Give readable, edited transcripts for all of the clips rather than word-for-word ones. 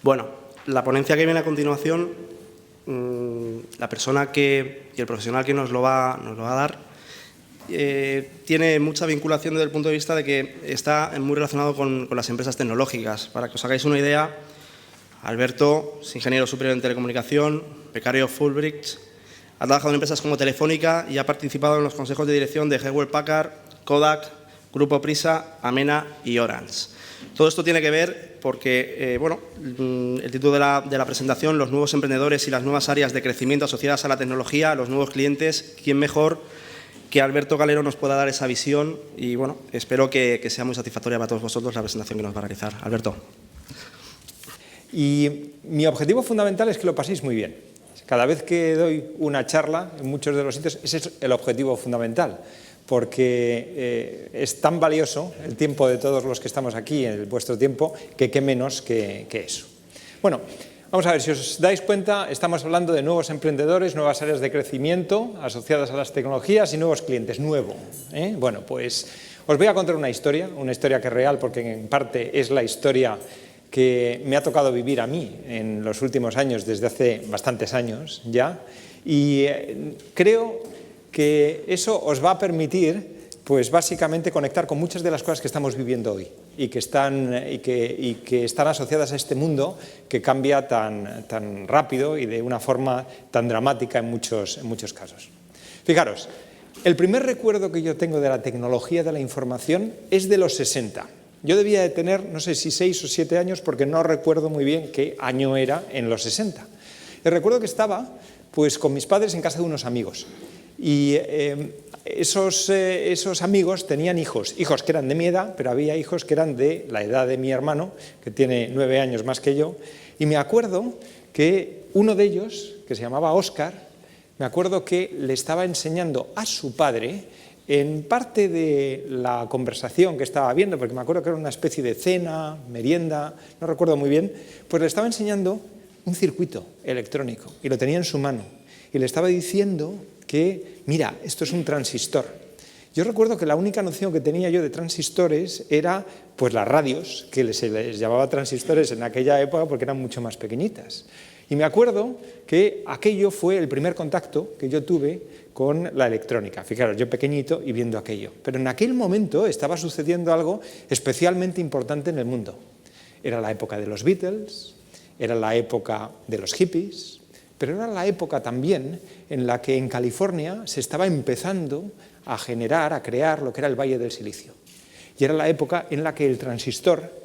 Bueno, la ponencia que viene a continuación, la persona y el profesional que nos lo va a dar, tiene mucha vinculación desde el punto de vista de que está muy relacionado con las empresas tecnológicas. Para que os hagáis una idea, Alberto es ingeniero superior en telecomunicación, becario Fulbright, ha trabajado en empresas como Telefónica y ha participado en los consejos de dirección de Hewlett Packard, Kodak, Grupo Prisa, Amena y Orange. Todo esto tiene que ver porque, el título de la presentación, los nuevos emprendedores y las nuevas áreas de crecimiento asociadas a la tecnología, los nuevos clientes, ¿quién mejor que Alberto Calero nos pueda dar esa visión? Y bueno, espero que sea muy satisfactoria para todos vosotros la presentación que nos va a realizar. Alberto. Y mi objetivo fundamental es que lo paséis muy bien. Cada vez que doy una charla, en muchos de los sitios, ese es el objetivo fundamental, porque es tan valioso el tiempo de todos los que estamos aquí, vuestro tiempo, que qué menos que eso. Bueno, vamos a ver, si os dais cuenta, estamos hablando de nuevos emprendedores, nuevas áreas de crecimiento asociadas a las tecnologías y nuevos clientes, nuevo. Bueno, pues os voy a contar una historia que es real, porque en parte es la historia que me ha tocado vivir a mí en los últimos años, desde hace bastantes años ya, y creo que eso os va a permitir, pues básicamente, conectar con muchas de las cosas que estamos viviendo hoy y que están asociadas a este mundo que cambia tan rápido y de una forma tan dramática en muchos casos. Fijaros, el primer recuerdo que yo tengo de la tecnología de la información es de los 60. Yo debía de tener, no sé si 6 o 7 años, porque no recuerdo muy bien qué año era en los 60. Y recuerdo que estaba pues, con mis padres en casa de unos amigos. Y esos amigos tenían hijos que eran de mi edad, pero había hijos que eran de la edad de mi hermano, que tiene 9 años más que yo. Y me acuerdo que uno de ellos, que se llamaba Óscar, me acuerdo que le estaba enseñando a su padre, en parte de la conversación que estaba viendo, porque me acuerdo que era una especie de cena, merienda, no recuerdo muy bien, pues le estaba enseñando un circuito electrónico y lo tenía en su mano y le estaba diciendo que, mira, esto es un transistor. Yo recuerdo que la única noción que tenía yo de transistores era pues las radios, que se les llamaba transistores en aquella época porque eran mucho más pequeñitas. Y me acuerdo que aquello fue el primer contacto que yo tuve con la electrónica. Fijaros, yo pequeñito y viendo aquello. Pero en aquel momento estaba sucediendo algo especialmente importante en el mundo. Era la época de los Beatles, era la época de los hippies, pero era la época también en la que en California se estaba empezando a generar, a crear lo que era el Valle del Silicio. Y era la época en la que el transistor,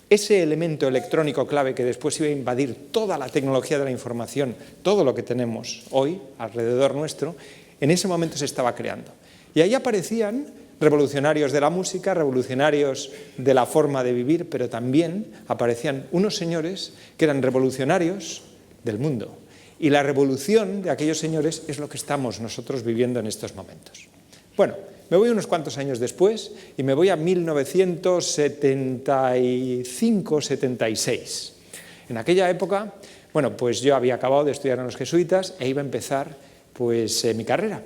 ese elemento electrónico clave que después iba a invadir toda la tecnología de la información, todo lo que tenemos hoy alrededor nuestro, en ese momento se estaba creando. Y ahí aparecían revolucionarios de la música, revolucionarios de la forma de vivir, pero también aparecían unos señores que eran revolucionarios del mundo. Y la revolución de aquellos señores es lo que estamos nosotros viviendo en estos momentos. Bueno, me voy unos cuantos años después y me voy a 1975-76. En aquella época, bueno, pues yo había acabado de estudiar en los jesuitas e iba a empezar pues mi carrera.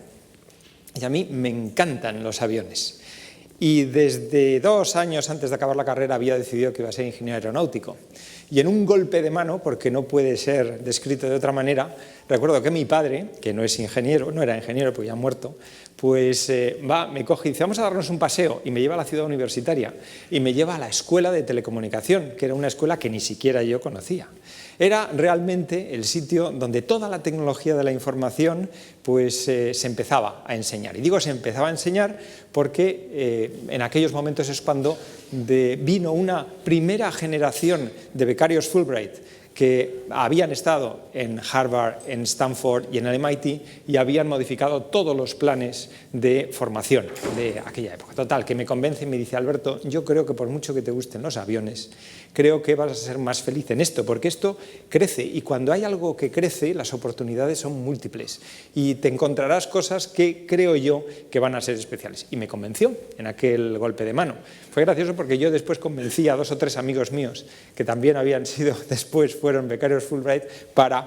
Y a mí me encantan los aviones. Y desde 2 años antes de acabar la carrera había decidido que iba a ser ingeniero aeronáutico. Y en un golpe de mano, porque no puede ser descrito de otra manera, recuerdo que mi padre, que no era ingeniero porque ya ha muerto, pues me coge y dice, vamos a darnos un paseo, y me lleva a la ciudad universitaria, y me lleva a la escuela de telecomunicación, que era una escuela que ni siquiera yo conocía. Era realmente el sitio donde toda la tecnología de la información pues, se empezaba a enseñar. Y digo se empezaba a enseñar porque en aquellos momentos es cuando vino una primera generación de becarios Fulbright que habían estado en Harvard, en Stanford y en el MIT y habían modificado todos los planes de formación de aquella época. Total, que me convence y me dice, Alberto, yo creo que por mucho que te gusten los aviones, creo que vas a ser más feliz en esto, porque esto crece y cuando hay algo que crece, las oportunidades son múltiples y te encontrarás cosas que creo yo que van a ser especiales. Y me convenció en aquel golpe de mano. Fue gracioso porque yo después convencí a 2 o 3 amigos míos que también habían sido después fueron becarios Fulbright para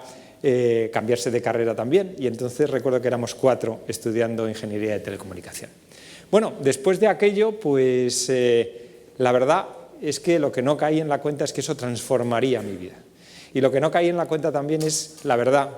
cambiarse de carrera también y entonces recuerdo que éramos 4 estudiando ingeniería de telecomunicación. Bueno, después de aquello, pues la verdad es que lo que no caí en la cuenta es que eso transformaría mi vida. Y lo que no caí en la cuenta también es la verdad,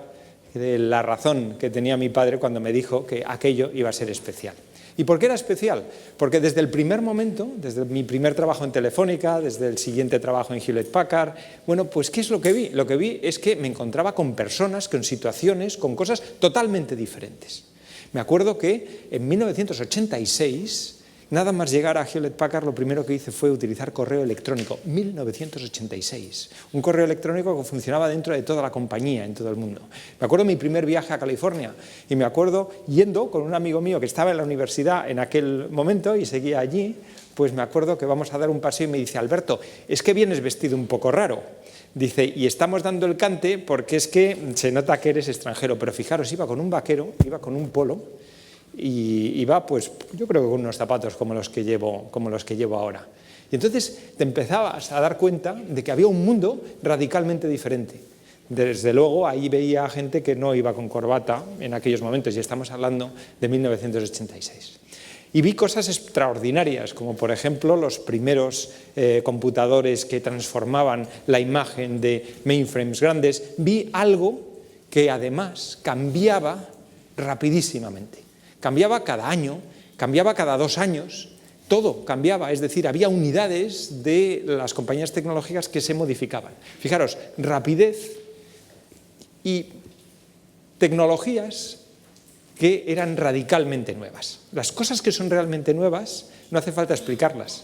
de la razón que tenía mi padre cuando me dijo que aquello iba a ser especial. ¿Y por qué era especial? Porque desde el primer momento, desde mi primer trabajo en Telefónica, desde el siguiente trabajo en Hewlett Packard, bueno, pues ¿qué es lo que vi? Lo que vi es que me encontraba con personas, con situaciones, con cosas totalmente diferentes. Me acuerdo que en 1986, nada más llegar a Hewlett Packard, lo primero que hice fue utilizar correo electrónico. 1986. Un correo electrónico que funcionaba dentro de toda la compañía, en todo el mundo. Me acuerdo de mi primer viaje a California y me acuerdo yendo con un amigo mío que estaba en la universidad en aquel momento y seguía allí, pues me acuerdo que vamos a dar un paseo y me dice: Alberto, es que vienes vestido un poco raro. Dice, y estamos dando el cante porque es que se nota que eres extranjero, pero fijaros, iba con un vaquero, iba con un polo, y iba, pues, yo creo que con unos zapatos como los que llevo ahora. Y entonces te empezabas a dar cuenta de que había un mundo radicalmente diferente. Desde luego, ahí veía gente que no iba con corbata en aquellos momentos, y estamos hablando de 1986. Y vi cosas extraordinarias, como por ejemplo los primeros computadores que transformaban la imagen de mainframes grandes. Vi algo que además cambiaba rapidísimamente. Cambiaba cada año, cambiaba cada 2 años, todo cambiaba, es decir, había unidades de las compañías tecnológicas que se modificaban. Fijaros, rapidez y tecnologías que eran radicalmente nuevas. Las cosas que son realmente nuevas no hace falta explicarlas.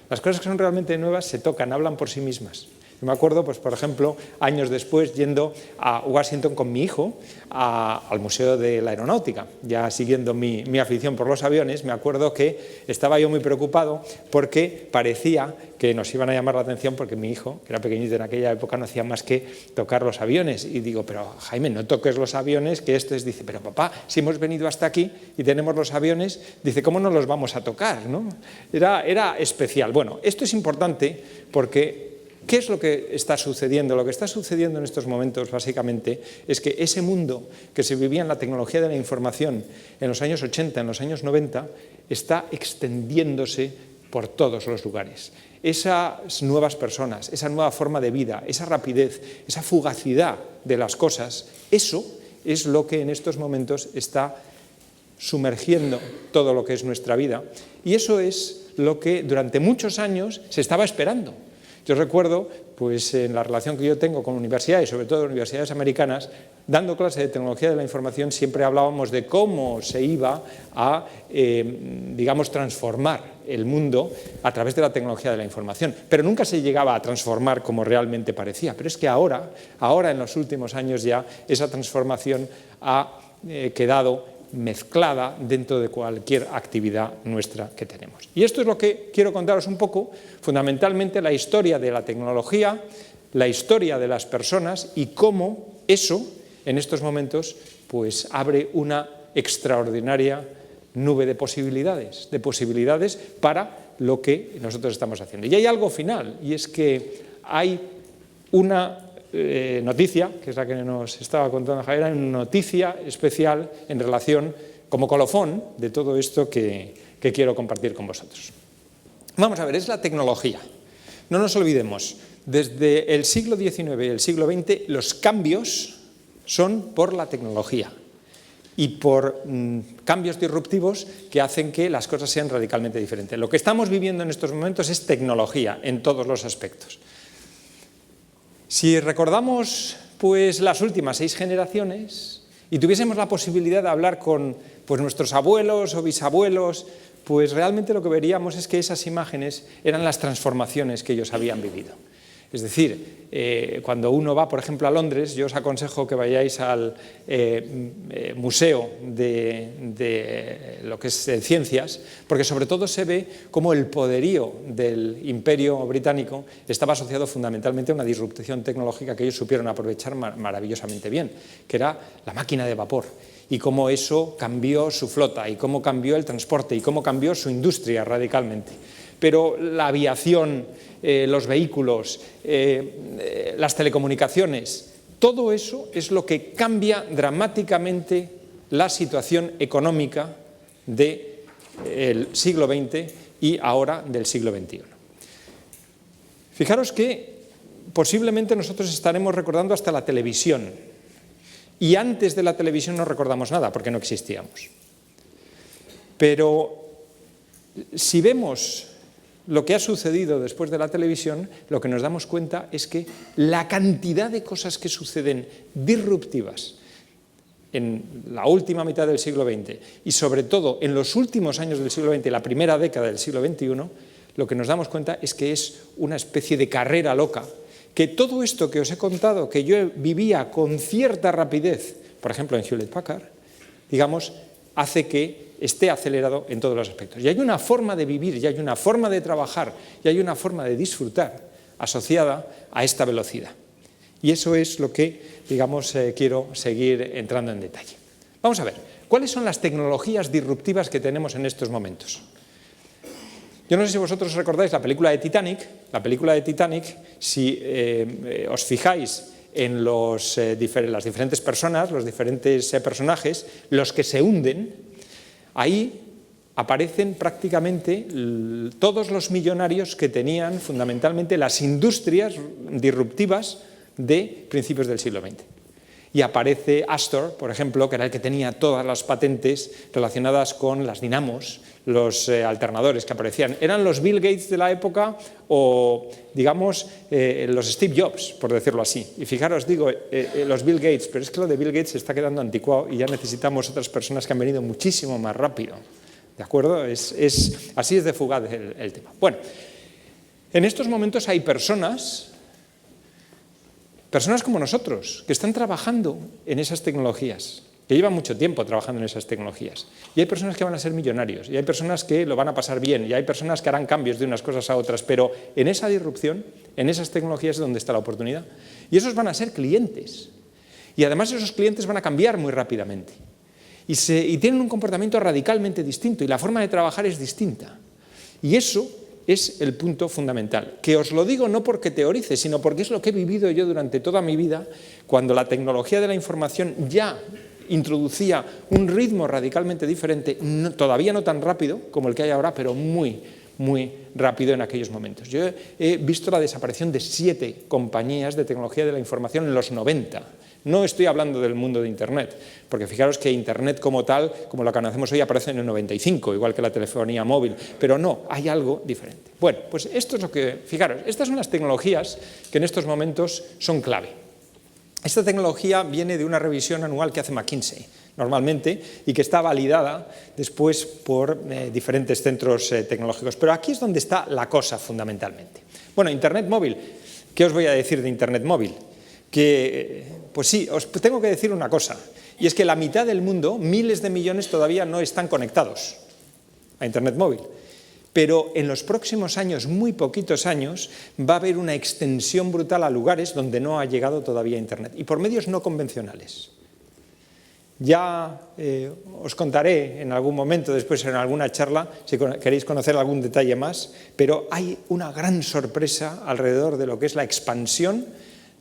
Las cosas que son realmente nuevas se tocan, hablan por sí mismas. Yo me acuerdo, pues, por ejemplo, años después, yendo a Washington con mi hijo al Museo de la Aeronáutica, ya siguiendo mi afición por los aviones. Me acuerdo que estaba yo muy preocupado porque parecía que nos iban a llamar la atención porque mi hijo, que era pequeñito en aquella época, no hacía más que tocar los aviones. Y digo, pero Jaime, no toques los aviones, que esto es... Dice, pero papá, si hemos venido hasta aquí y tenemos los aviones, dice, ¿cómo no los vamos a tocar, ¿no? Era especial. Bueno, esto es importante porque... ¿qué es lo que está sucediendo? Lo que está sucediendo en estos momentos, básicamente, es que ese mundo que se vivía en la tecnología de la información en los años 80, en los años 90, está extendiéndose por todos los lugares. Esas nuevas personas, esa nueva forma de vida, esa rapidez, esa fugacidad de las cosas, eso es lo que en estos momentos está sumergiendo todo lo que es nuestra vida, y eso es lo que durante muchos años se estaba esperando. Yo recuerdo, pues, en la relación que yo tengo con universidades, sobre todo universidades americanas, dando clase de tecnología de la información, siempre hablábamos de cómo se iba a, digamos, transformar el mundo a través de la tecnología de la información. Pero nunca se llegaba a transformar como realmente parecía. Pero es que ahora en los últimos años ya, esa transformación ha quedado mezclada dentro de cualquier actividad nuestra que tenemos. Y esto es lo que quiero contaros un poco, fundamentalmente la historia de la tecnología, la historia de las personas y cómo eso, en estos momentos, pues abre una extraordinaria nube de posibilidades para lo que nosotros estamos haciendo. Y hay algo final, y es que hay una noticia, que es la que nos estaba contando Javier, una noticia especial en relación, como colofón, de todo esto que quiero compartir con vosotros. Vamos a ver, es la tecnología. No nos olvidemos, desde el siglo XIX y el siglo XX, los cambios son por la tecnología y por cambios disruptivos que hacen que las cosas sean radicalmente diferentes. Lo que estamos viviendo en estos momentos es tecnología en todos los aspectos. Si recordamos, pues, las últimas 6 generaciones y tuviésemos la posibilidad de hablar con, pues, nuestros abuelos o bisabuelos, pues realmente lo que veríamos es que esas imágenes eran las transformaciones que ellos habían vivido. Es decir, cuando uno va, por ejemplo, a Londres, yo os aconsejo que vayáis al museo de lo que es ciencias, porque sobre todo se ve cómo el poderío del Imperio británico estaba asociado fundamentalmente a una disrupción tecnológica que ellos supieron aprovechar maravillosamente bien, que era la máquina de vapor, y cómo eso cambió su flota, y cómo cambió el transporte, y cómo cambió su industria radicalmente. Pero la aviación, los vehículos, las telecomunicaciones, todo eso es lo que cambia dramáticamente la situación económica del siglo XX y ahora del siglo XXI. Fijaros que posiblemente nosotros estaremos recordando hasta la televisión. Y antes de la televisión no recordamos nada, porque no existíamos. Pero si vemos lo que ha sucedido después de la televisión, lo que nos damos cuenta es que la cantidad de cosas que suceden disruptivas en la última mitad del siglo XX y sobre todo en los últimos años del siglo XX, la primera década del siglo XXI, lo que nos damos cuenta es que es una especie de carrera loca, que todo esto que os he contado, que yo vivía con cierta rapidez, por ejemplo en Hewlett Packard, digamos, hace que esté acelerado en todos los aspectos. Y hay una forma de vivir, y hay una forma de trabajar, y hay una forma de disfrutar asociada a esta velocidad. Y eso es lo que, digamos, quiero seguir entrando en detalle. Vamos a ver, ¿cuáles son las tecnologías disruptivas que tenemos en estos momentos? Yo no sé si vosotros recordáis la película de Titanic. La película de Titanic, si os fijáis en las diferentes personas, los diferentes personajes, los que se hunden, ahí aparecen prácticamente todos los millonarios que tenían fundamentalmente las industrias disruptivas de principios del siglo XX. Y aparece Astor, por ejemplo, que era el que tenía todas las patentes relacionadas con las dinamos, los alternadores que aparecían. Eran los Bill Gates de la época o, digamos, los Steve Jobs, por decirlo así. Y fijaros, digo, los Bill Gates, pero es que lo de Bill Gates se está quedando anticuado y ya necesitamos otras personas que han venido muchísimo más rápido. ¿De acuerdo? Así es de fugaz el tema. Bueno, en estos momentos hay personas como nosotros, que están trabajando en esas tecnologías, que llevan mucho tiempo trabajando en esas tecnologías. Y hay personas que van a ser millonarios, y hay personas que lo van a pasar bien, y hay personas que harán cambios de unas cosas a otras, pero en esa disrupción, en esas tecnologías es donde está la oportunidad. Y esos van a ser clientes. Y además esos clientes van a cambiar muy rápidamente. Y tienen un comportamiento radicalmente distinto, y la forma de trabajar es distinta. Y eso es el punto fundamental, que os lo digo no porque teorice, sino porque es lo que he vivido yo durante toda mi vida, cuando la tecnología de la información ya introducía un ritmo radicalmente diferente, todavía no tan rápido como el que hay ahora, pero muy, muy rápido en aquellos momentos. Yo he visto la desaparición de 7 compañías de tecnología de la información en los 90. No estoy hablando del mundo de Internet, porque fijaros que Internet como tal, como la conocemos hoy, aparece en el 95, igual que la telefonía móvil, pero no, hay algo diferente. Bueno, pues esto es lo que, fijaros, estas son las tecnologías que en estos momentos son clave. Esta tecnología viene de una revisión anual que hace McKinsey, normalmente, y que está validada después por diferentes centros tecnológicos. Pero aquí es donde está la cosa fundamentalmente. Bueno, Internet móvil, ¿qué os voy a decir de Internet móvil? Pues sí, os tengo que decir una cosa, y es que la mitad del mundo, miles de millones, todavía no están conectados a Internet móvil. Pero en los próximos años, muy poquitos años, va a haber una extensión brutal a lugares donde no ha llegado todavía Internet, y por medios no convencionales. Ya os contaré en algún momento, después en alguna charla, si queréis conocer algún detalle más, pero hay una gran sorpresa alrededor de lo que es la expansión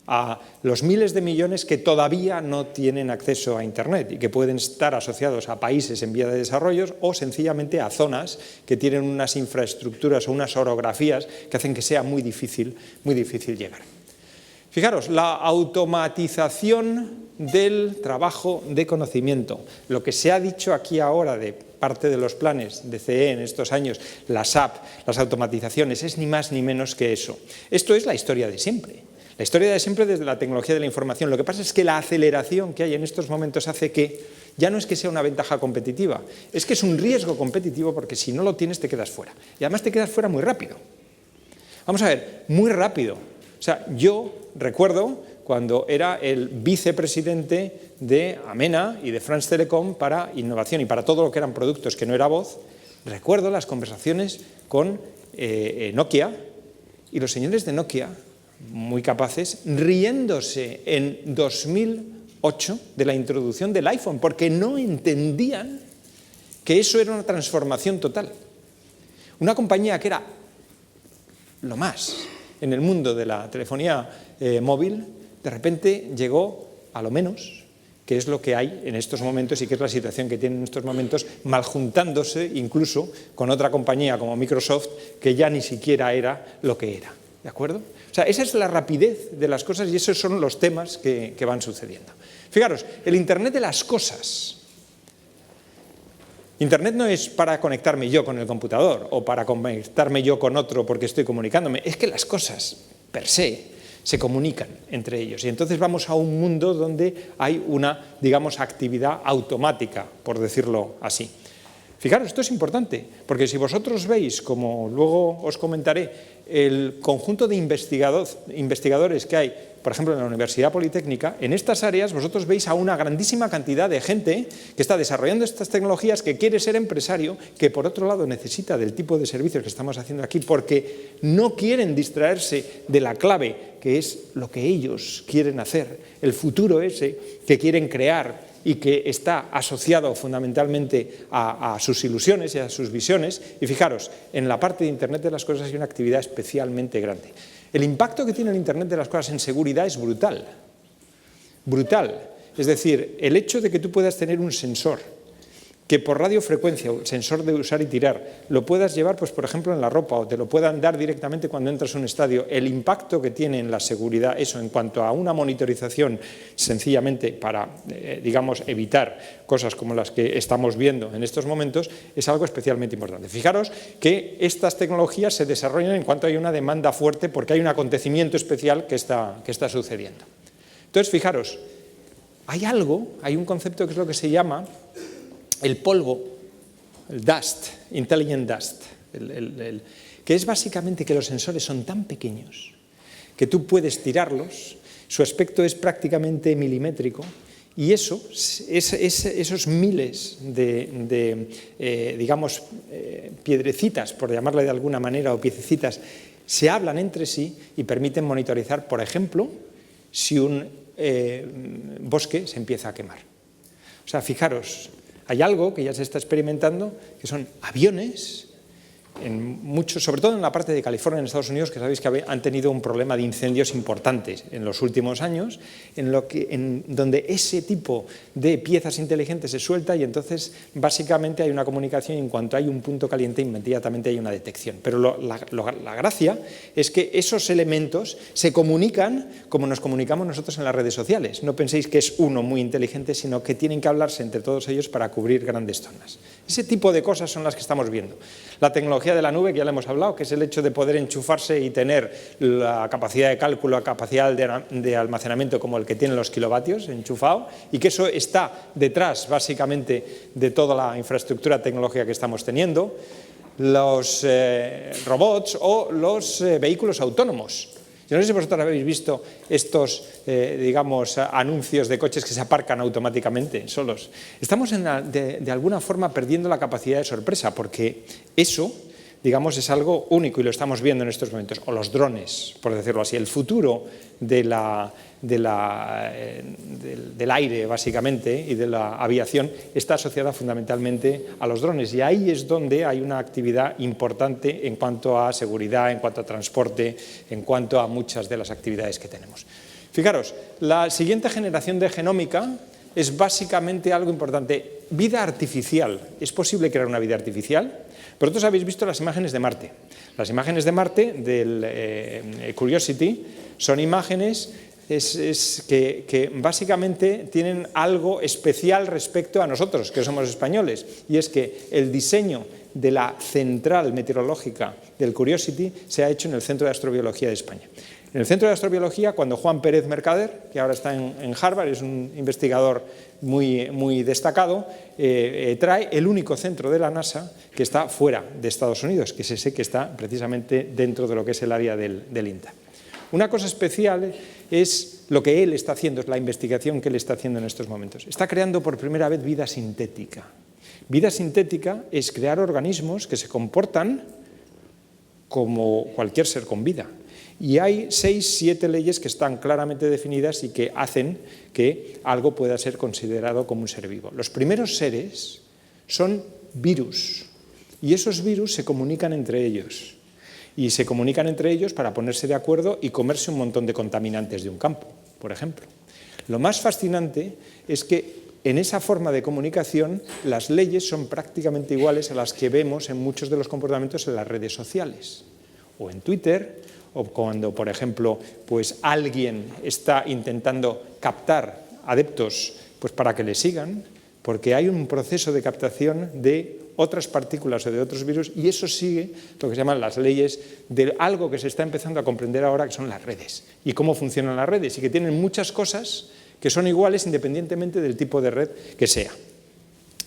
a los miles de millones que todavía no tienen acceso a Internet y que pueden estar asociados a países en vía de desarrollo o sencillamente a zonas que tienen unas infraestructuras o unas orografías que hacen que sea muy difícil llegar. Fijaros, la automatización del trabajo de conocimiento, lo que se ha dicho aquí ahora de parte de los planes de CE en estos años, las SAP, las automatizaciones, es ni más ni menos que eso. Esto es la historia de siempre. La historia de siempre desde la tecnología de la información. Lo que pasa es que la aceleración que hay en estos momentos hace que ya no es que sea una ventaja competitiva, es que es un riesgo competitivo porque si no lo tienes te quedas fuera. Y además te quedas fuera muy rápido. Vamos a ver, muy rápido. O sea, yo recuerdo cuando era el vicepresidente de Amena y de France Telecom para innovación y para todo lo que eran productos que no era voz, recuerdo las conversaciones con Nokia y los señores de Nokia, muy capaces, riéndose en 2008 de la introducción del iPhone, porque no entendían que eso era una transformación total. Una compañía que era lo más en el mundo de la telefonía móvil, de repente llegó a lo menos, que es lo que hay en estos momentos y que es la situación que tienen en estos momentos, maljuntándose incluso con otra compañía como Microsoft, que ya ni siquiera era lo que era. ¿De acuerdo? O sea, esa es la rapidez de las cosas y esos son los temas que van sucediendo. Fijaros, el Internet de las cosas. Internet no es para conectarme yo con el computador o para conectarme yo con otro porque estoy comunicándome. Es que las cosas, per se comunican entre ellos. Y entonces vamos a un mundo donde hay una, digamos, actividad automática, por decirlo así. Fijaros, esto es importante, porque si vosotros veis, como luego os comentaré, el conjunto de investigadores que hay, por ejemplo, en la Universidad Politécnica, en estas áreas vosotros veis a una grandísima cantidad de gente que está desarrollando estas tecnologías, que quiere ser empresario, que por otro lado necesita del tipo de servicios que estamos haciendo aquí, porque no quieren distraerse de la clave, que es lo que ellos quieren hacer, el futuro ese que quieren crear, y que está asociado fundamentalmente a sus ilusiones y a sus visiones. Y fijaros, en la parte de Internet de las cosas hay una actividad especialmente grande. El impacto que tiene el Internet de las cosas en seguridad es brutal. Brutal. Es decir, el hecho de que tú puedas tener un sensor que por radiofrecuencia, o sensor de usar y tirar, lo puedas llevar, pues, por ejemplo, en la ropa o te lo puedan dar directamente cuando entras a un estadio, el impacto que tiene en la seguridad eso en cuanto a una monitorización sencillamente para, digamos, evitar cosas como las que estamos viendo en estos momentos, es algo especialmente importante. Fijaros que estas tecnologías se desarrollan en cuanto hay una demanda fuerte porque hay un acontecimiento especial que está sucediendo. Entonces, fijaros, hay un concepto que es lo que se llama el polvo, el dust, intelligent dust, que es básicamente que los sensores son tan pequeños que tú puedes tirarlos, su aspecto es prácticamente milimétrico y esos miles de digamos, piedrecitas, por llamarle de alguna manera, o piececitas, se hablan entre sí y permiten monitorizar, por ejemplo, si un bosque se empieza a quemar. O sea, fijaros, hay algo que ya se está experimentando, que son aviones, sobre todo en la parte de California, en Estados Unidos, que sabéis que han tenido un problema de incendios importantes en los últimos años, donde ese tipo de piezas inteligentes se suelta y entonces básicamente hay una comunicación y en cuanto hay un punto caliente inmediatamente hay una detección. Pero la gracia es que esos elementos se comunican como nos comunicamos nosotros en las redes sociales. No penséis que es uno muy inteligente, sino que tienen que hablarse entre todos ellos para cubrir grandes zonas. Ese tipo de cosas son las que estamos viendo. La tecnología de la nube, que ya le hemos hablado, que es el hecho de poder enchufarse y tener la capacidad de cálculo, la capacidad de almacenamiento como el que tienen los kilovatios enchufado, y que eso está detrás básicamente de toda la infraestructura tecnológica que estamos teniendo, los robots o los vehículos autónomos. Yo no sé si vosotros habéis visto estos, digamos, anuncios de coches que se aparcan automáticamente solos. Estamos de alguna forma perdiendo la capacidad de sorpresa, porque eso, digamos, es algo único y lo estamos viendo en estos momentos. O los drones, por decirlo así. El futuro del aire, básicamente, y de la aviación está asociada fundamentalmente a los drones. Y ahí es donde hay una actividad importante en cuanto a seguridad, en cuanto a transporte, en cuanto a muchas de las actividades que tenemos. Fijaros, la siguiente generación de genómica es básicamente algo importante. Vida artificial. ¿Es posible crear una vida artificial? Vosotros habéis visto las imágenes de Marte. Las imágenes de Marte del Curiosity son imágenes que básicamente tienen algo especial respecto a nosotros, que somos españoles, y es que el diseño de la central meteorológica del Curiosity se ha hecho en el Centro de Astrobiología de España. En el Centro de Astrobiología, cuando Juan Pérez Mercader, que ahora está en Harvard, es un investigador muy destacado, trae el único centro de la NASA que está fuera de Estados Unidos, que es ese que está precisamente dentro de lo que es el área del INTA. Una cosa especial es lo que él está haciendo, es la investigación que él está haciendo en estos momentos. Está creando por primera vez vida sintética. Vida sintética es crear organismos que se comportan como cualquier ser con vida. Y hay 6, 7 leyes que están claramente definidas y que hacen que algo pueda ser considerado como un ser vivo. Los primeros seres son virus y esos virus se comunican entre ellos. Y se comunican entre ellos para ponerse de acuerdo y comerse un montón de contaminantes de un campo, por ejemplo. Lo más fascinante es que en esa forma de comunicación las leyes son prácticamente iguales a las que vemos en muchos de los comportamientos en las redes sociales, o en Twitter, o cuando, por ejemplo, pues alguien está intentando captar adeptos pues para que le sigan, porque hay un proceso de captación de otras partículas o de otros virus, y eso sigue lo que se llaman las leyes de algo que se está empezando a comprender ahora, que son las redes, y cómo funcionan las redes, y que tienen muchas cosas que son iguales independientemente del tipo de red que sea.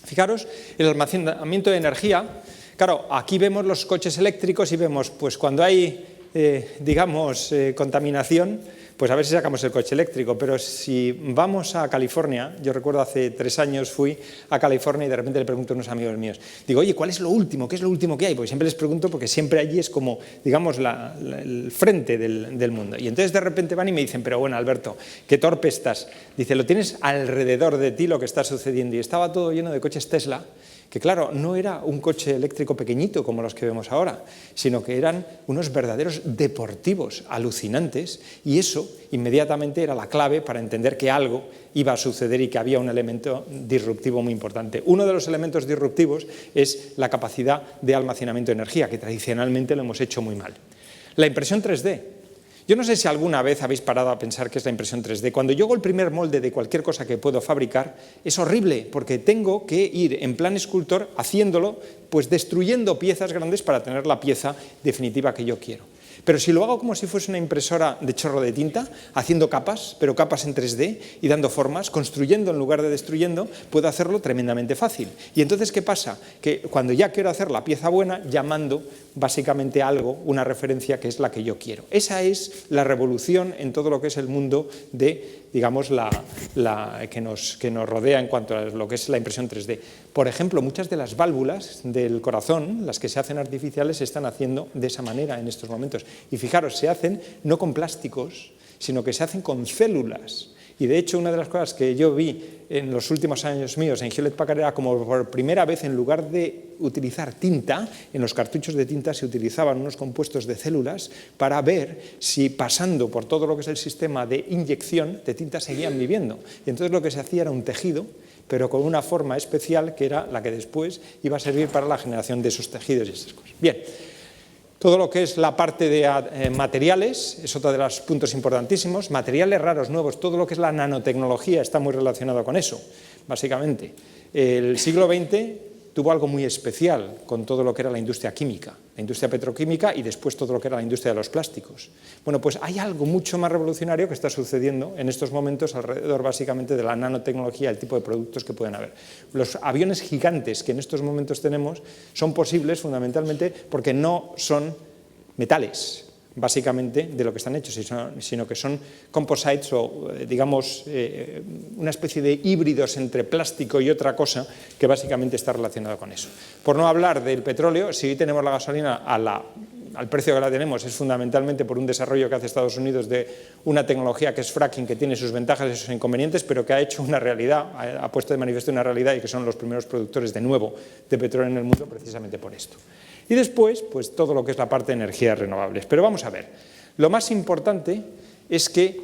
Fijaros, el almacenamiento de energía, claro, aquí vemos los coches eléctricos y vemos, pues cuando hay, contaminación, pues a ver si sacamos el coche eléctrico, pero si vamos a California, yo recuerdo hace 3 años fui a California y de repente le pregunto a unos amigos míos, digo, oye, ¿cuál es lo último? ¿Qué es lo último que hay? Porque siempre les pregunto porque siempre allí es como, digamos, el frente del mundo. Y entonces de repente van y me dicen, pero bueno, Alberto, qué torpe estás. Dice, lo tienes alrededor de ti lo que está sucediendo. Y estaba todo lleno de coches Tesla, que claro, no era un coche eléctrico pequeñito como los que vemos ahora, sino que eran unos verdaderos deportivos alucinantes, y eso inmediatamente era la clave para entender que algo iba a suceder y que había un elemento disruptivo muy importante. Uno de los elementos disruptivos es la capacidad de almacenamiento de energía, que tradicionalmente lo hemos hecho muy mal. La impresión 3D. Yo no sé si alguna vez habéis parado a pensar qué es la impresión 3D. Cuando yo hago el primer molde de cualquier cosa que puedo fabricar, es horrible, porque tengo que ir en plan escultor haciéndolo, pues destruyendo piezas grandes para tener la pieza definitiva que yo quiero. Pero si lo hago como si fuese una impresora de chorro de tinta, haciendo capas, pero capas en 3D y dando formas, construyendo en lugar de destruyendo, puedo hacerlo tremendamente fácil. Y entonces, ¿qué pasa? Que cuando ya quiero hacer la pieza buena, llamando básicamente algo, una referencia que es la que yo quiero. Esa es la revolución en todo lo que es el mundo de, digamos, que nos rodea en cuanto a lo que es la impresión 3D. Por ejemplo, muchas de las válvulas del corazón, las que se hacen artificiales, se están haciendo de esa manera en estos momentos. Y fijaros, se hacen no con plásticos, sino que se hacen con células. Y de hecho, una de las cosas que yo vi en los últimos años míos en Hewlett Packard era como por primera vez, en lugar de utilizar tinta, en los cartuchos de tinta se utilizaban unos compuestos de células para ver si pasando por todo lo que es el sistema de inyección de tinta seguían viviendo. Y entonces lo que se hacía era un tejido, pero con una forma especial que era la que después iba a servir para la generación de esos tejidos y esas cosas. Bien. Todo lo que es la parte de materiales es otro de los puntos importantísimos. Materiales raros, nuevos, todo lo que es la nanotecnología está muy relacionado con eso, básicamente. El siglo XX tuvo algo muy especial con todo lo que era la industria química, la industria petroquímica y después todo lo que era la industria de los plásticos. Bueno, pues hay algo mucho más revolucionario que está sucediendo en estos momentos alrededor básicamente de la nanotecnología, el tipo de productos que pueden haber. Los aviones gigantes que en estos momentos tenemos son posibles fundamentalmente porque no son metales, básicamente, de lo que están hechos, sino que son composites o, digamos, una especie de híbridos entre plástico y otra cosa que básicamente está relacionado con eso. Por no hablar del petróleo, si hoy tenemos la gasolina al precio que la tenemos, es fundamentalmente por un desarrollo que hace Estados Unidos de una tecnología que es fracking, que tiene sus ventajas y sus inconvenientes, pero que ha hecho una realidad, ha puesto de manifiesto una realidad, y que son los primeros productores de nuevo de petróleo en el mundo precisamente por esto. Y después, pues todo lo que es la parte de energías renovables. Pero vamos a ver, lo más importante es que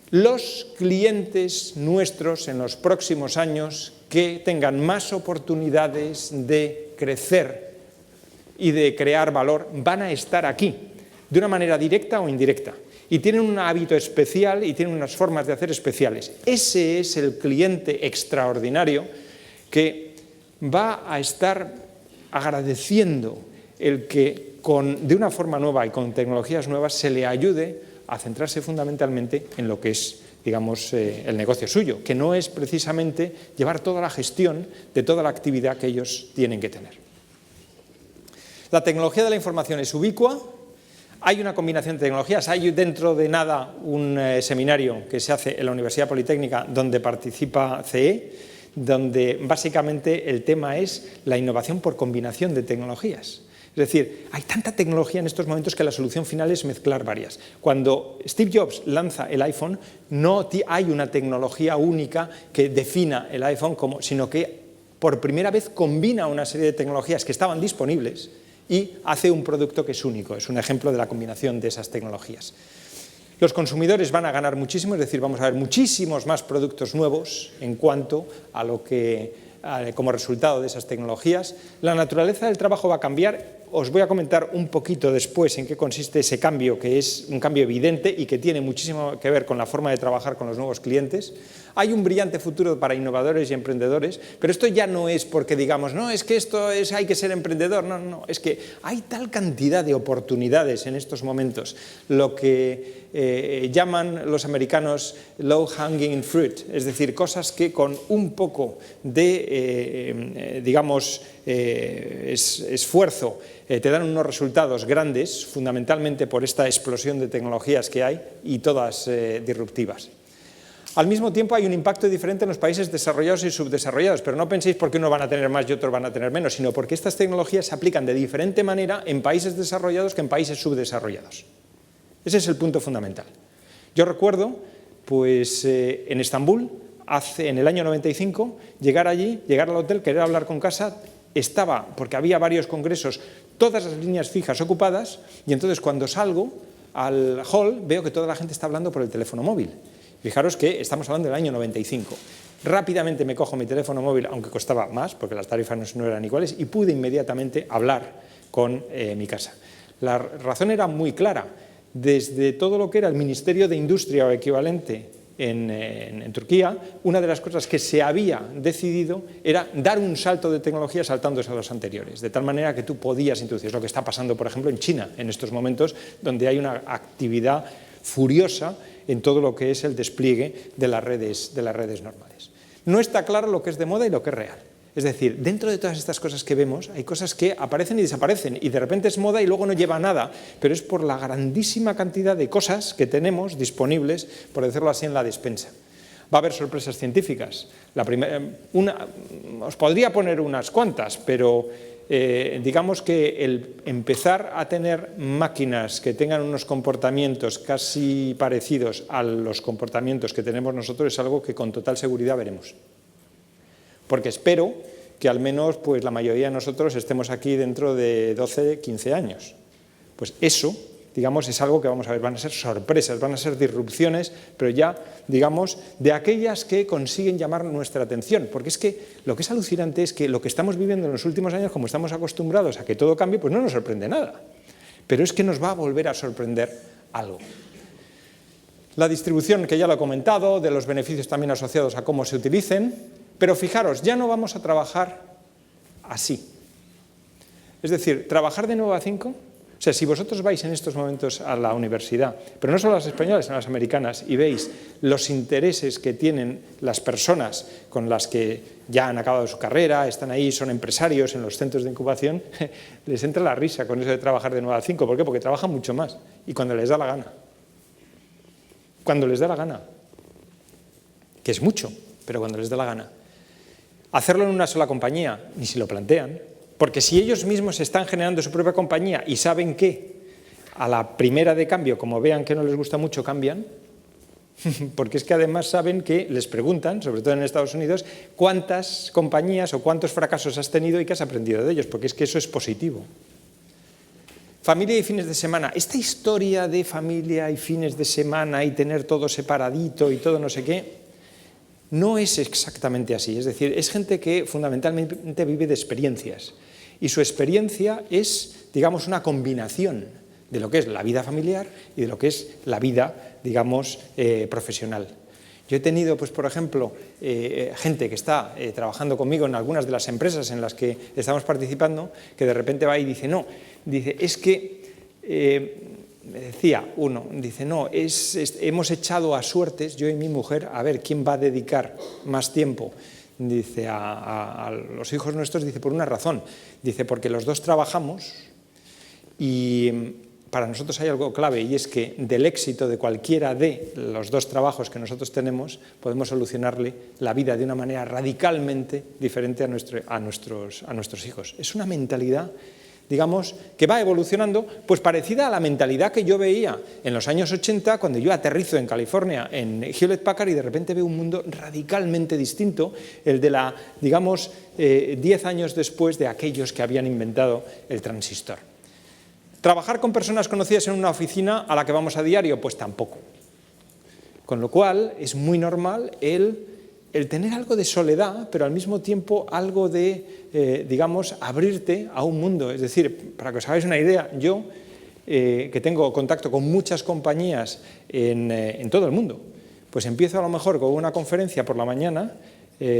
los clientes nuestros en los próximos años que tengan más oportunidades de crecer y de crear valor van a estar aquí, de una manera directa o indirecta. Y tienen un hábito especial y tienen unas formas de hacer especiales. Ese es el cliente extraordinario que va a estar agradeciendo el que de una forma nueva y con tecnologías nuevas se le ayude a centrarse fundamentalmente en lo que es, digamos, el negocio suyo, que no es precisamente llevar toda la gestión de toda la actividad que ellos tienen que tener. La tecnología de la información es ubicua, hay una combinación de tecnologías, hay dentro de nada un seminario que se hace en la Universidad Politécnica donde participa CE, donde básicamente el tema es la innovación por combinación de tecnologías. Es decir, hay tanta tecnología en estos momentos que la solución final es mezclar varias. Cuando Steve Jobs lanza el iPhone, no hay una tecnología única que defina el iPhone, sino que por primera vez combina una serie de tecnologías que estaban disponibles y hace un producto que es único. Es un ejemplo de la combinación de esas tecnologías. Los consumidores van a ganar muchísimo, es decir, vamos a ver muchísimos más productos nuevos en cuanto a lo que, como resultado de esas tecnologías. La naturaleza del trabajo va a cambiar os voy a comentar un poquito después en qué consiste ese cambio, que es un cambio evidente y que tiene muchísimo que ver con la forma de trabajar con los nuevos clientes. Hay un brillante futuro para innovadores y emprendedores, pero esto ya no es porque digamos, no, es que hay que ser emprendedor, no, es que hay tal cantidad de oportunidades en estos momentos, lo que llaman los americanos low hanging fruit, es decir, cosas que con un poco de, esfuerzo te dan unos resultados grandes, fundamentalmente por esta explosión de tecnologías que hay y todas disruptivas. Al mismo tiempo hay un impacto diferente en los países desarrollados y subdesarrollados, pero no penséis porque unos van a tener más y otros van a tener menos, sino porque estas tecnologías se aplican de diferente manera en países desarrollados que en países subdesarrollados. Ese es el punto fundamental. Yo recuerdo, pues en Estambul, en el año 95, llegar al hotel, querer hablar con casa, estaba, porque había varios congresos, todas las líneas fijas ocupadas, y entonces cuando salgo al hall veo que toda la gente está hablando por el teléfono móvil. Fijaros que estamos hablando del año 95. Rápidamente me cojo mi teléfono móvil, aunque costaba más, porque las tarifas no eran iguales, y pude inmediatamente hablar con mi casa. La razón era muy clara. Desde todo lo que era el Ministerio de Industria o equivalente en Turquía, una de las cosas que se había decidido era dar un salto de tecnología saltándose a los anteriores, de tal manera que tú podías introducir. Es lo que está pasando, por ejemplo, en China en estos momentos, donde hay una actividad furiosa en todo lo que es el despliegue de las redes normales. No está claro lo que es de moda y lo que es real. Es decir, dentro de todas estas cosas que vemos, hay cosas que aparecen y desaparecen, y de repente es moda y luego no lleva a nada, pero es por la grandísima cantidad de cosas que tenemos disponibles, por decirlo así, en la despensa. Va a haber sorpresas científicas. Os podría poner unas cuantas, pero digamos que el empezar a tener máquinas que tengan unos comportamientos casi parecidos a los comportamientos que tenemos nosotros es algo que con total seguridad veremos. Porque espero que al menos pues, la mayoría de nosotros estemos aquí dentro de 12, 15 años. Pues eso, digamos, es algo que vamos a ver, van a ser sorpresas, van a ser disrupciones, pero ya, digamos, de aquellas que consiguen llamar nuestra atención. Porque es que lo que es alucinante es que lo que estamos viviendo en los últimos años, como estamos acostumbrados a que todo cambie, pues no nos sorprende nada. Pero es que nos va a volver a sorprender algo. La distribución, que ya lo he comentado, de los beneficios también asociados a cómo se utilicen. Pero fijaros, ya no vamos a trabajar así. Es decir, trabajar de 9 a 5, o sea, si vosotros vais en estos momentos a la universidad, pero no solo las españolas, sino las americanas, y veis los intereses que tienen las personas con las que ya han acabado su carrera, están ahí, son empresarios en los centros de incubación, les entra la risa con eso de trabajar de 9 a 5. ¿Por qué? Porque trabajan mucho más y cuando les da la gana. Cuando les da la gana. Que es mucho, pero cuando les da la gana. Hacerlo en una sola compañía, ni si lo plantean, porque si ellos mismos están generando su propia compañía y saben que a la primera de cambio, como vean que no les gusta mucho, cambian, porque es que además saben que les preguntan, sobre todo en Estados Unidos, cuántas compañías o cuántos fracasos has tenido y qué has aprendido de ellos, porque es que eso es positivo. Familia y fines de semana. Esta historia de familia y fines de semana y tener todo separadito y todo no sé qué, no es exactamente así, es decir, es gente que fundamentalmente vive de experiencias y su experiencia es, digamos, una combinación de lo que es la vida familiar y de lo que es la vida, digamos, profesional. Yo he tenido, pues, por ejemplo, gente que está trabajando conmigo en algunas de las empresas en las que estamos participando, que de repente va y dice, no, dice, es que... me decía uno, dice, no, hemos echado a suertes, yo y mi mujer, a ver quién va a dedicar más tiempo, dice, a los hijos nuestros, dice, por una razón, dice, porque los dos trabajamos y para nosotros hay algo clave y es que del éxito de cualquiera de los dos trabajos que nosotros tenemos podemos solucionarle la vida de una manera radicalmente diferente a nuestros hijos. Es una mentalidad, digamos, que va evolucionando, pues parecida a la mentalidad que yo veía en los años 80, cuando yo aterrizo en California, en Hewlett Packard, y de repente veo un mundo radicalmente distinto, el de la, digamos, 10 años después de aquellos que habían inventado el transistor. ¿Trabajar con personas conocidas en una oficina a la que vamos a diario? Pues tampoco. Con lo cual, es muy normal el el tener algo de soledad, pero al mismo tiempo algo de, digamos, abrirte a un mundo. Es decir, para que os hagáis una idea, yo, que tengo contacto con muchas compañías en todo el mundo, pues empiezo a lo mejor con una conferencia por la mañana,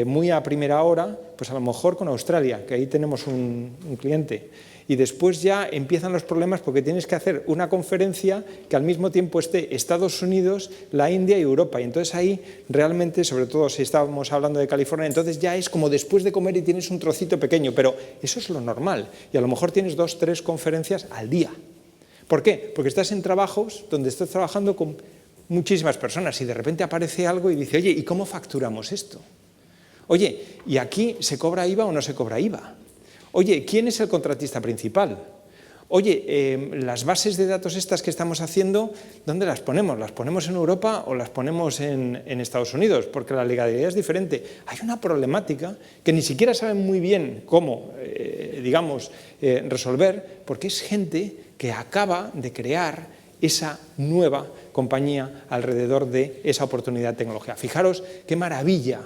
muy a primera hora, pues a lo mejor con Australia, que ahí tenemos un cliente. Y después ya empiezan los problemas porque tienes que hacer una conferencia que al mismo tiempo esté Estados Unidos, la India y Europa. Y entonces ahí realmente, sobre todo si estábamos hablando de California, entonces ya es como después de comer y tienes un trocito pequeño, pero eso es lo normal. Y a lo mejor tienes 2 o 3 conferencias al día. ¿Por qué? Porque estás en trabajos donde estás trabajando con muchísimas personas y de repente aparece algo y dice, oye, ¿y cómo facturamos esto? Oye, ¿y aquí se cobra IVA o no se cobra IVA? Oye, ¿quién es el contratista principal? Oye, las bases de datos estas que estamos haciendo, ¿dónde las ponemos? ¿Las ponemos en Europa o las ponemos en Estados Unidos? Porque la legalidad es diferente. Hay una problemática que ni siquiera saben muy bien cómo, digamos, resolver, porque es gente que acaba de crear esa nueva compañía alrededor de esa oportunidad de tecnología. Fijaros qué maravilla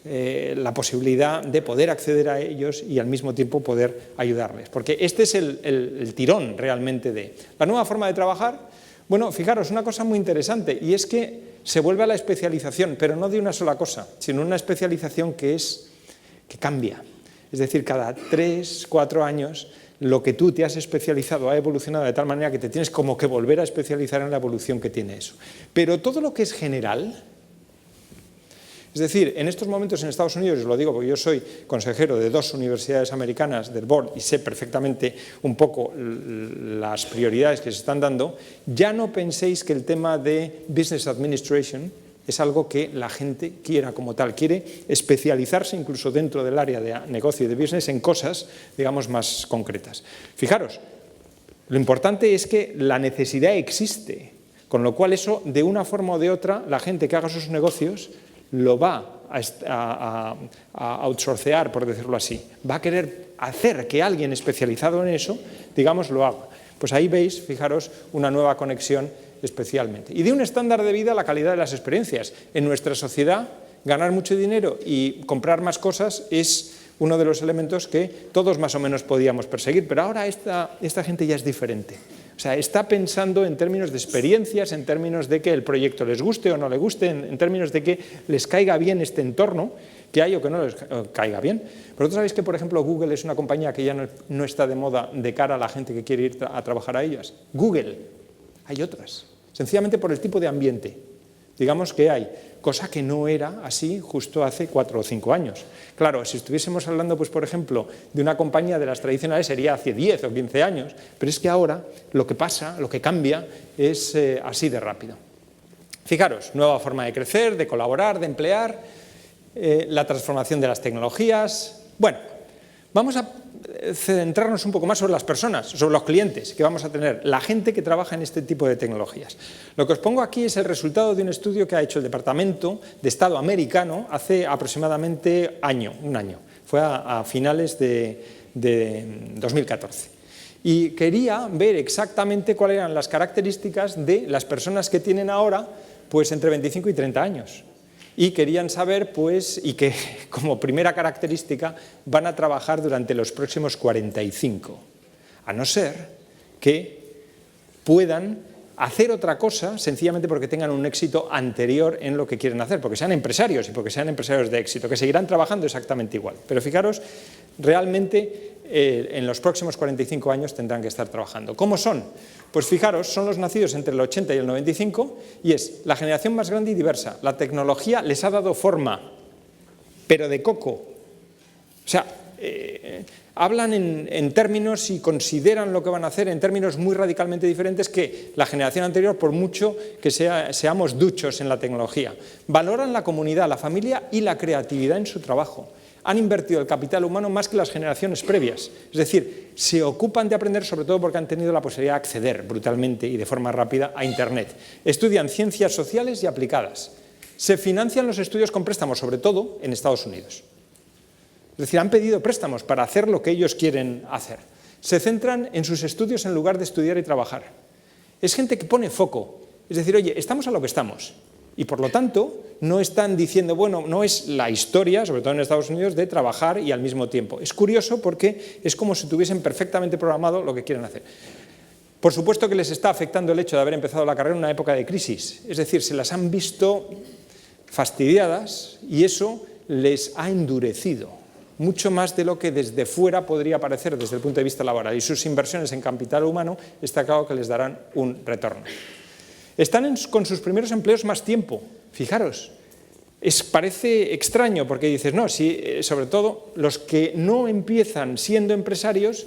la posibilidad de poder acceder a ellos y al mismo tiempo poder ayudarles. Porque este es el tirón realmente de la nueva forma de trabajar. Bueno, fijaros, una cosa muy interesante, y es que se vuelve a la especialización, pero no de una sola cosa, sino una especialización que cambia. Es decir, cada 3, 4 años lo que tú te has especializado ha evolucionado de tal manera que te tienes como que volver a especializar en la evolución que tiene eso. Pero todo lo que es general, es decir, en estos momentos en Estados Unidos, os lo digo porque yo soy consejero de 2 universidades americanas del board y sé perfectamente un poco las prioridades que se están dando, ya no penséis que el tema de Business Administration es algo que la gente quiera como tal, quiere especializarse incluso dentro del área de negocio y de business en cosas, digamos, más concretas. Fijaros, lo importante es que la necesidad existe, con lo cual eso, de una forma o de otra, la gente que haga sus negocios lo va a outsourcear, por decirlo así. Va a querer hacer que alguien especializado en eso, digamos, lo haga. Pues ahí veis, fijaros, una nueva conexión especialmente. Y de un estándar de vida a la calidad de las experiencias. En nuestra sociedad, ganar mucho dinero y comprar más cosas es uno de los elementos que todos más o menos podíamos perseguir, pero ahora esta gente ya es diferente. O sea, está pensando en términos de experiencias, en términos de que el proyecto les guste o no les guste, en términos de que les caiga bien este entorno, que hay o que no les caiga bien. Pero ¿vosotros sabéis que, por ejemplo, Google es una compañía que ya no está de moda de cara a la gente que quiere ir a trabajar a ellas? Google, hay otras, sencillamente por el tipo de ambiente, digamos que hay, cosa que no era así justo hace 4 o 5 años. Claro, si estuviésemos hablando, pues, por ejemplo, de una compañía de las tradicionales sería hace 10 o 15 años, pero es que ahora lo que pasa, lo que cambia, es así de rápido. Fijaros, nueva forma de crecer, de colaborar, de emplear, la transformación de las tecnologías. Bueno, vamos a centrarnos un poco más sobre las personas, sobre los clientes que vamos a tener, la gente que trabaja en este tipo de tecnologías. Lo que os pongo aquí es el resultado de un estudio que ha hecho el Departamento de Estado americano hace aproximadamente un año. Fue a finales de 2014. Y quería ver exactamente cuáles eran las características de las personas que tienen ahora, pues, entre 25 y 30 años. Y querían saber, pues, y que como primera característica van a trabajar durante los próximos 45, a no ser que puedan hacer otra cosa sencillamente porque tengan un éxito anterior en lo que quieren hacer, porque sean empresarios y porque sean empresarios de éxito, que seguirán trabajando exactamente igual. Pero fijaros, realmente en los próximos 45 años tendrán que estar trabajando. ¿Cómo son? Pues fijaros, son los nacidos entre el 80 y el 95 y es la generación más grande y diversa. La tecnología les ha dado forma, pero de coco. O sea, hablan en términos y consideran lo que van a hacer en términos muy radicalmente diferentes que la generación anterior, por mucho que seamos duchos en la tecnología. Valoran la comunidad, la familia y la creatividad en su trabajo. Han invertido el capital humano más que las generaciones previas. Es decir, se ocupan de aprender, sobre todo porque han tenido la posibilidad de acceder brutalmente y de forma rápida a Internet. Estudian ciencias sociales y aplicadas. Se financian los estudios con préstamos, sobre todo en Estados Unidos. Es decir, han pedido préstamos para hacer lo que ellos quieren hacer. Se centran en sus estudios en lugar de estudiar y trabajar. Es gente que pone foco. Es decir, oye, estamos a lo que estamos. Y por lo tanto, no están diciendo, bueno, no es la historia, sobre todo en Estados Unidos, de trabajar y al mismo tiempo. Es curioso porque es como si tuviesen perfectamente programado lo que quieren hacer. Por supuesto que les está afectando el hecho de haber empezado la carrera en una época de crisis, es decir, se las han visto fastidiadas y eso les ha endurecido, mucho más de lo que desde fuera podría parecer desde el punto de vista laboral, y sus inversiones en capital humano está claro que les darán un retorno. Están con sus primeros empleos más tiempo, fijaros, parece extraño porque dices, no, sobre todo los que no empiezan siendo empresarios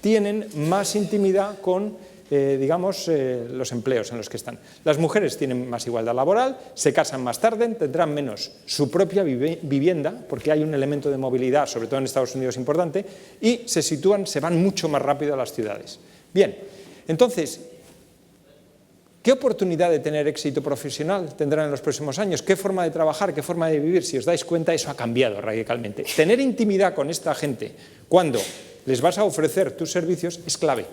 tienen más intimidad con los empleos en los que están. Las mujeres tienen más igualdad laboral, se casan más tarde, tendrán menos su propia vivienda, porque hay un elemento de movilidad, sobre todo en Estados Unidos, importante, y se van mucho más rápido a las ciudades. Bien, entonces, ¿qué oportunidad de tener éxito profesional tendrán en los próximos años? ¿Qué forma de trabajar? ¿Qué forma de vivir? Si os dais cuenta, eso ha cambiado radicalmente. Tener intimidad con esta gente cuando les vas a ofrecer tus servicios es clave.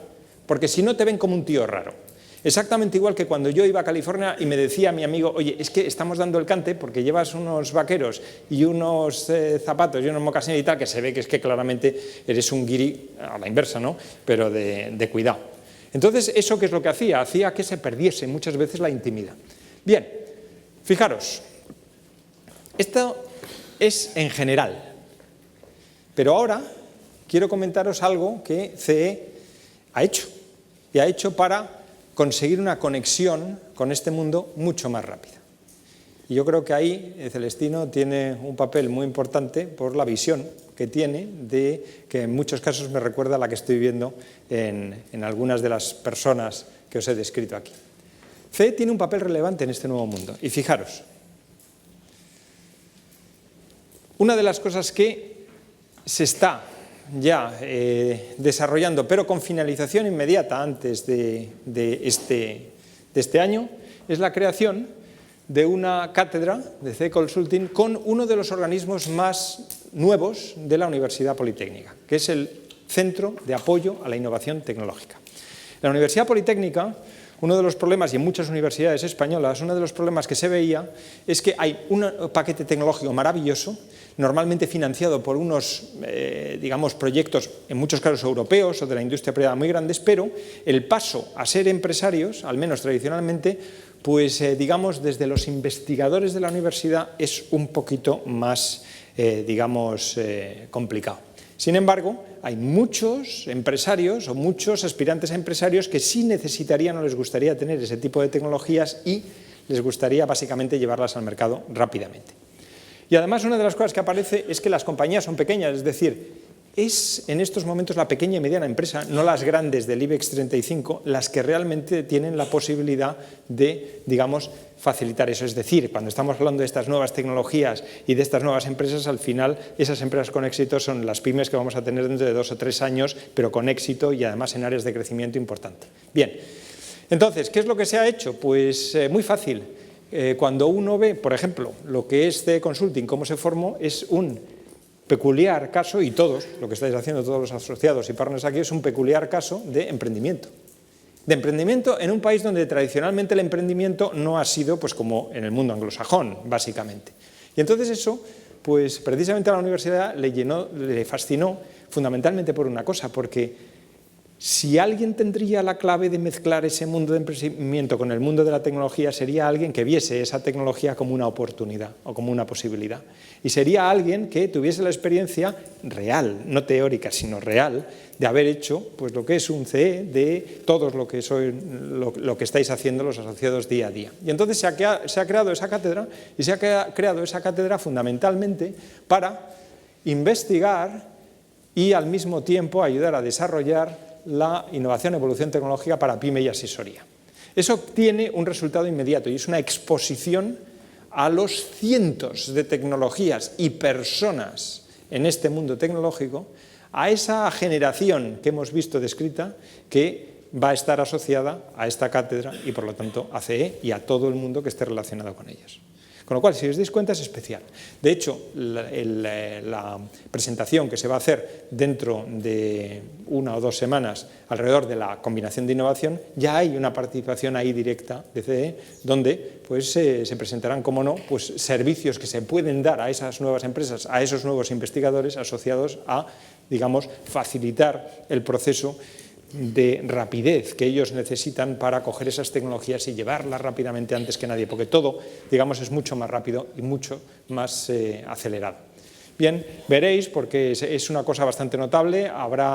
Porque si no te ven como un tío raro. Exactamente igual que cuando yo iba a California y me decía mi amigo, oye, es que estamos dando el cante porque llevas unos vaqueros y unos zapatos y unos mocasines y tal, que se ve que es que claramente eres un guiri, a la inversa, ¿no? Pero de cuidado. Entonces, ¿eso qué es lo que hacía? Hacía que se perdiese muchas veces la intimidad. Bien, fijaros, esto es en general, pero ahora quiero comentaros algo que CE ha hecho. Y ha hecho para conseguir una conexión con este mundo mucho más rápida. Y yo creo que ahí Celestino tiene un papel muy importante por la visión que tiene, que en muchos casos me recuerda a la que estoy viendo en algunas de las personas que os he descrito aquí. CE tiene un papel relevante en este nuevo mundo. Y fijaros, una de las cosas que se está ya desarrollando, pero con finalización inmediata antes de este año, es la creación de una cátedra de CE Consulting con uno de los organismos más nuevos de la Universidad Politécnica, que es el Centro de Apoyo a la Innovación Tecnológica. En la Universidad Politécnica, uno de los problemas, y en muchas universidades españolas, uno de los problemas que se veía es que hay un paquete tecnológico maravilloso, normalmente financiado por unos, proyectos, en muchos casos europeos o de la industria privada muy grandes, pero el paso a ser empresarios, al menos tradicionalmente, pues desde los investigadores de la universidad es un poquito más, complicado. Sin embargo, hay muchos empresarios o muchos aspirantes a empresarios que sí necesitarían o les gustaría tener ese tipo de tecnologías y les gustaría básicamente llevarlas al mercado rápidamente. Y además una de las cosas que aparece es que las compañías son pequeñas, es decir, es en estos momentos la pequeña y mediana empresa, no las grandes del IBEX 35, las que realmente tienen la posibilidad de, facilitar eso. Es decir, cuando estamos hablando de estas nuevas tecnologías y de estas nuevas empresas, al final esas empresas con éxito son las pymes que vamos a tener dentro de 2 o 3 años, pero con éxito y además en áreas de crecimiento importante. Bien, entonces, ¿qué es lo que se ha hecho? Pues muy fácil. Cuando uno ve, por ejemplo, lo que es CE Consulting, cómo se formó, es un peculiar caso, y todos, lo que estáis haciendo todos los asociados y partners aquí, es un peculiar caso de emprendimiento. De emprendimiento en un país donde tradicionalmente el emprendimiento no ha sido pues como en el mundo anglosajón, básicamente. Y entonces eso, pues precisamente a la universidad le fascinó fundamentalmente por una cosa, porque si alguien tendría la clave de mezclar ese mundo de emprendimiento con el mundo de la tecnología, sería alguien que viese esa tecnología como una oportunidad o como una posibilidad. Y sería alguien que tuviese la experiencia real, no teórica, sino real, de haber hecho pues, lo que es un CE de todos lo que estáis haciendo los asociados día a día. Y entonces se ha creado esa cátedra, y se ha creado esa cátedra fundamentalmente para investigar y al mismo tiempo ayudar a desarrollar la innovación y evolución tecnológica para PYME y asesoría. Eso tiene un resultado inmediato y es una exposición a los cientos de tecnologías y personas en este mundo tecnológico, a esa generación que hemos visto descrita que va a estar asociada a esta cátedra y por lo tanto a CE y a todo el mundo que esté relacionado con ellas. Con lo cual, si os dais cuenta, es especial. De hecho, la presentación que se va a hacer dentro de 1 o 2 semanas alrededor de la combinación de innovación, ya hay una participación ahí directa de CDE, donde pues, se presentarán, como no, pues, servicios que se pueden dar a esas nuevas empresas, a esos nuevos investigadores asociados a, digamos, facilitar el proceso de rapidez que ellos necesitan para coger esas tecnologías y llevarlas rápidamente antes que nadie, porque todo, digamos, es mucho más rápido y mucho más acelerado. Bien, veréis, porque es una cosa bastante notable,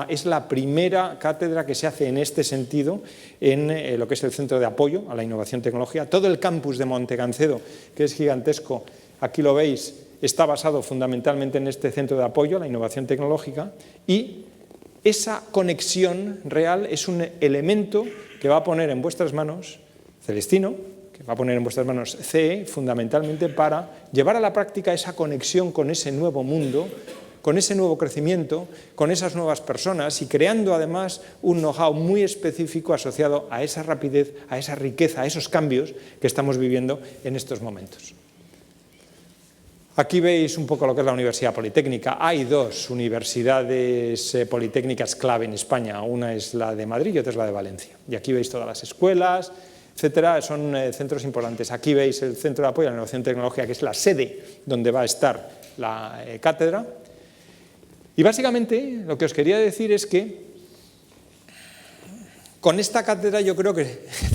es la primera cátedra que se hace en este sentido en lo que es el Centro de Apoyo a la Innovación Tecnológica. Todo el campus de Montegancedo, que es gigantesco, aquí lo veis, está basado fundamentalmente en este Centro de Apoyo a la Innovación Tecnológica, y esa conexión real es un elemento que va a poner en vuestras manos Celestino, que va a poner en vuestras manos CE, fundamentalmente para llevar a la práctica esa conexión con ese nuevo mundo, con ese nuevo crecimiento, con esas nuevas personas y creando además un know-how muy específico asociado a esa rapidez, a esa riqueza, a esos cambios que estamos viviendo en estos momentos. Aquí veis un poco lo que es la Universidad Politécnica. Hay 2 universidades politécnicas clave en España. Una es la de Madrid y otra es la de Valencia. Y aquí veis todas las escuelas, etcétera. Son centros importantes. Aquí veis el Centro de Apoyo a la Innovación Tecnológica, que es la sede donde va a estar la cátedra. Y básicamente lo que os quería decir es que con esta cátedra yo creo que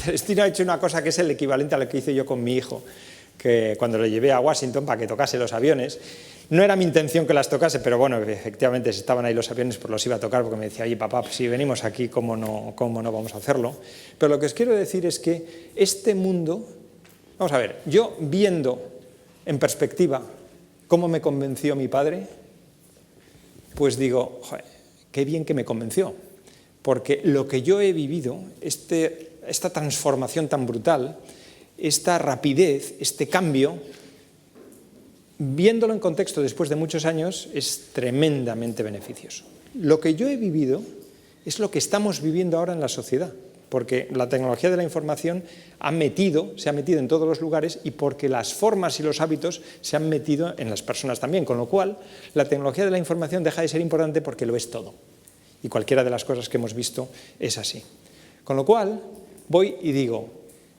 Celestino ha hecho una cosa que es el equivalente a lo que hice yo con mi hijo, que cuando le llevé a Washington para que tocase los aviones. No era mi intención que las tocase, pero bueno, efectivamente si estaban ahí los aviones pues los iba a tocar, porque me decía, oye papá, si venimos aquí, ¿cómo no vamos a hacerlo? Pero lo que os quiero decir es que este mundo, vamos a ver, yo viendo en perspectiva cómo me convenció mi padre, pues digo, joder, qué bien que me convenció, porque lo que yo he vivido, esta transformación tan brutal, esta rapidez, este cambio, viéndolo en contexto después de muchos años, es tremendamente beneficioso. Lo que yo he vivido es lo que estamos viviendo ahora en la sociedad, porque la tecnología de la información se ha metido en todos los lugares y porque las formas y los hábitos se han metido en las personas también, con lo cual la tecnología de la información deja de ser importante porque lo es todo. Y cualquiera de las cosas que hemos visto es así. Con lo cual, voy y digo,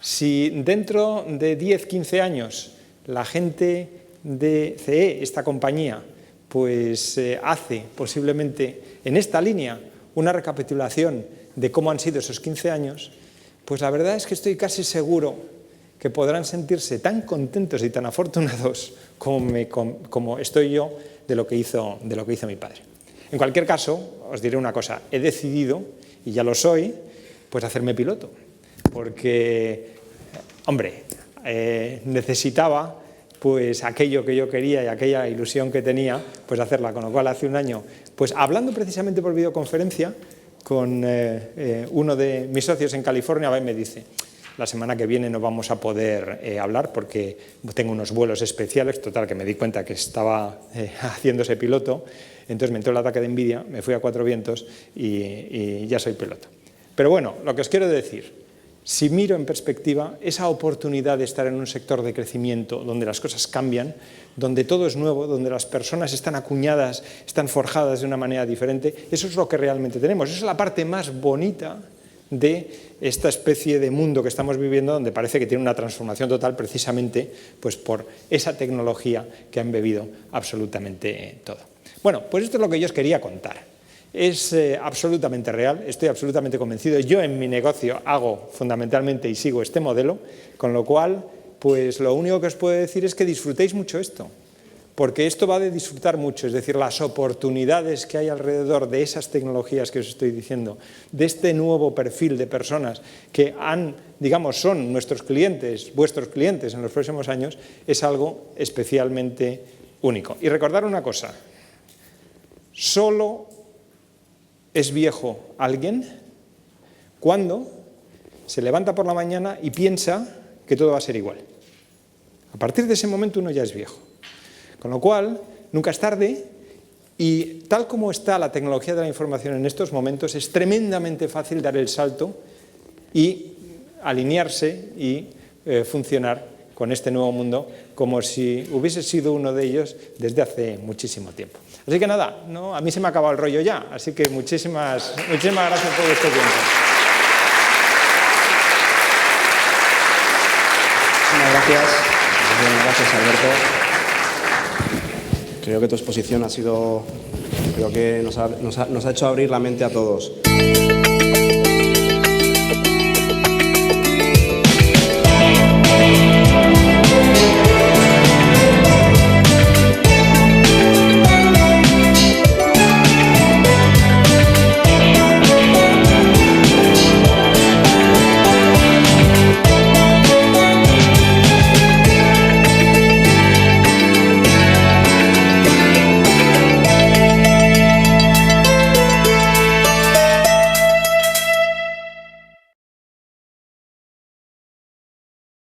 si dentro de 10, 15 años la gente de CE, esta compañía, pues hace posiblemente en esta línea una recapitulación de cómo han sido esos 15 años, pues la verdad es que estoy casi seguro que podrán sentirse tan contentos y tan afortunados como estoy yo de lo que hizo mi padre. En cualquier caso, os diré una cosa, he decidido, y ya lo soy, pues hacerme piloto. Porque, hombre, necesitaba pues aquello que yo quería y aquella ilusión que tenía, pues hacerla, con lo cual hace un año, pues hablando precisamente por videoconferencia con uno de mis socios en California, me dice, la semana que viene no vamos a poder hablar porque tengo unos vuelos especiales, total, que me di cuenta que estaba haciéndose piloto, entonces me entró el ataque de envidia, me fui a Cuatro Vientos y ya soy piloto. Pero bueno, lo que os quiero decir, si miro en perspectiva, esa oportunidad de estar en un sector de crecimiento donde las cosas cambian, donde todo es nuevo, donde las personas están acuñadas, están forjadas de una manera diferente, eso es lo que realmente tenemos. Esa es la parte más bonita de esta especie de mundo que estamos viviendo, donde parece que tiene una transformación total precisamente pues, por esa tecnología que ha embebido absolutamente todo. Bueno, pues esto es lo que yo os quería contar. Es absolutamente real, estoy absolutamente convencido. Yo en mi negocio hago fundamentalmente y sigo este modelo, con lo cual, pues lo único que os puedo decir es que disfrutéis mucho esto, porque esto va de disfrutar mucho, es decir, las oportunidades que hay alrededor de esas tecnologías que os estoy diciendo, de este nuevo perfil de personas que son nuestros clientes, vuestros clientes en los próximos años, es algo especialmente único. Y recordar una cosa, solo es viejo alguien cuando se levanta por la mañana y piensa que todo va a ser igual. A partir de ese momento uno ya es viejo. Con lo cual, nunca es tarde y tal como está la tecnología de la información en estos momentos, es tremendamente fácil dar el salto y alinearse y funcionar con este nuevo mundo como si hubiese sido uno de ellos desde hace muchísimo tiempo. Así que nada, ¿no? A mí se me ha acabado el rollo ya, así que muchísimas gracias por este tiempo. Muchas gracias. Gracias, Alberto. Creo que tu exposición nos ha hecho abrir la mente a todos.